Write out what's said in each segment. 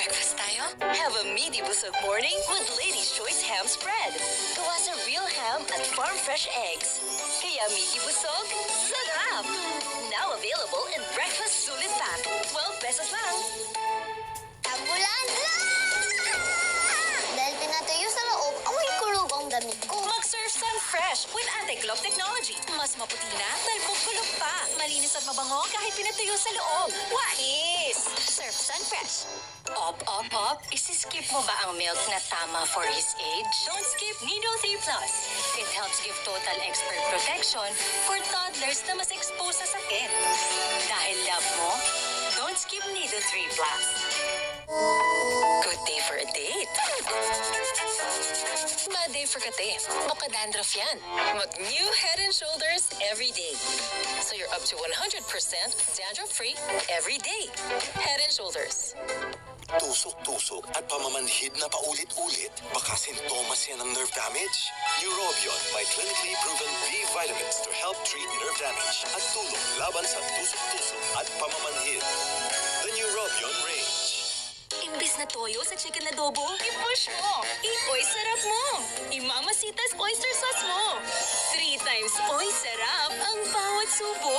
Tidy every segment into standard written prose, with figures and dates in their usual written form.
Breakfast tayo? Have a meaty busog morning with Lady's Choice Ham Spread. Gawa sa real ham at farm fresh eggs. Kaya meaty busog, sarap! Now available in breakfast sulit pack. 12 pesos lang. Ambulan! Dahil pinatuyo sa loob, amoy kulog ang damit ko. Mag-Surf Sun Fresh with anti-clog technology. Mas maputi na dahil kukulog pa. Malinis at mabango kahit pinatuyo sa loob. Wais! Surf Sun Fresh. Op. Isiskip mo ba ang milk na tama for his age? Don't skip Nido 3 Plus. It helps give total expert protection for toddlers na mas exposed sa sakit. Dahil love mo, don't skip Nido 3 Plus. Good day for a date. Bad day for kate. Baka dandruff yan. Mag-new Head and Shoulders every day. So you're up to 100% dandruff-free every day. Head and Shoulders. Tusok-tusok at pamamanhid na paulit-ulit, baka sintomas yan ng nerve damage. Neurobion may clinically proven B vitamins to help treat nerve damage at tulong laban sa tusok-tusok at pamamanhid. The Neurobion range. Imbis na toyo sa chicken adobo, i-push mo. I-oy sarap mo. I-Mamacita's oyster sauce mo. 3 times oy sarap ang bawat subo.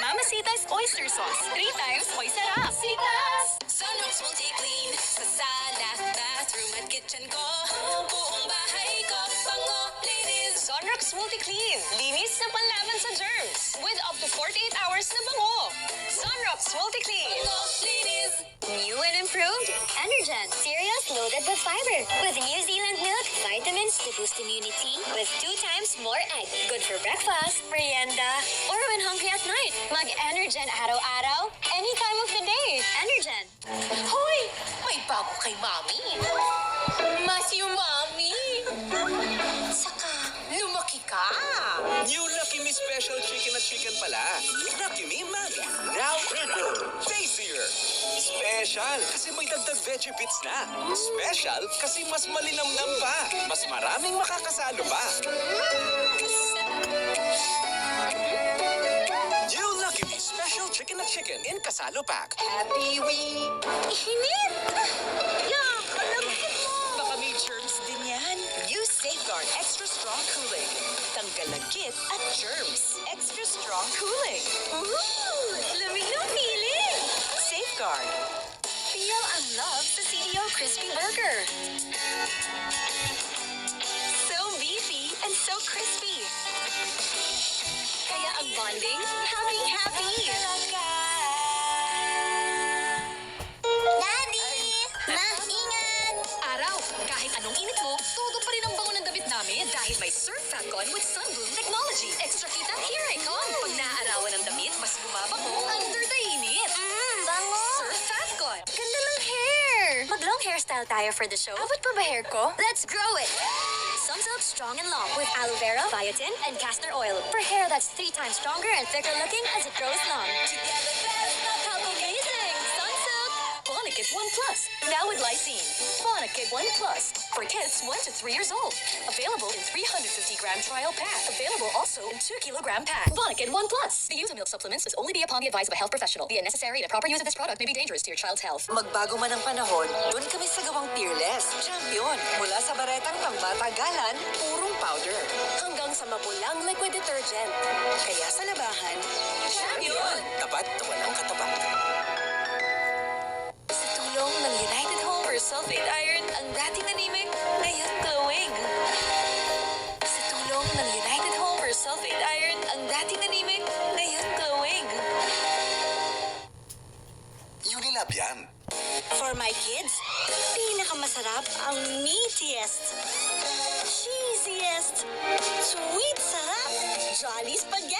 Mamacita's oyster sauce. 3 times oy sarap. Sitas! Sunrocks multi-clean sa sala, bathroom at kitchen ko. Buong bahay ko, bango, linis. Sunrocks multi-clean. Linis na panlaban sa germs. With up to 48 hours na bango. Sunrocks multi-clean. Bango, linis. New and improved Energen cereals loaded with fiber. With New Zealand milk, vitamins to boost immunity. With 2 times more egg. Good for breakfast, merienda, or when hungry at night. Mag-Energen araw-araw, any time of the day. Energen. Hoy! May bago kay Mami. Mas yung Mami. Saka, lumaki ka. New Lucky Me Special Chicken at Chicken pala. Lucky Me Mami. Now bigger, tastier. Special kasi may dagdag veggie bits na. Special kasi mas malinamnam pa. Mas maraming makakasalo pa. New Lucky Me Special Chicken at Chicken in Kasalo Pack. Happy we... Init! Yak! Alamkit mo! Baka may germs din yan. Use Safeguard Extra Strong Cooling. Tanggal lagkit at germs. Extra Strong Cooling. Ooh! Lamig ng feeling! Safeguard. Feel ang love sa CDO Crispy Burger. So beefy and so crispy. Kaya ang bonding, happy-happy. Daddy! Ma, ingat! Araw, kahit anong init mo, todo pa rin ang bango ng damit namin dahil may Surf Fatcon with Sunbloom Technology. Extra kita, here I come. Pag naaarawan ng damit, mas bumabango under the init. Bango! Surf Fatcon. Ganda ng hair. Mag-long hairstyle tayo for the show. Abot pa ba hair ko? Let's grow it. Sunsilk Strong and Long with aloe vera, biotin, and castor oil for hair that's 3 times stronger and thicker looking as it grows long. Together, that's not how amazing. Sunsilk. Bonakid 1 Plus. Now with lysine. Bonakid 1 Plus. For kids 1 to 3 years old. Available in 350-gram trial pack. Available also in 2-kilogram pack. Bonakid 1 Plus. The use of milk supplements must only be upon the advice of a health professional. The unnecessary and improper use of this product may be dangerous to your child's health. Magbago man ang panahon, doon kami sa gawang Peerless. Champion. Mula sa baretang pangmatagalan, purong powder. Hanggang sa mapulang liquid detergent. Kaya sa labahan, champion! Tapat na walang katapat. Sa tulong ng United Homer Sulfate Iron, ang dating anemic, ngayon glowing. Sa tulong ng United Homer Sulfate Iron, ang dating anemic, ngayon glowing. Unilab yan. For my kids, pinakamasarap ang meatiest, cheesiest, sweet sarap, Jolly Spaghetti.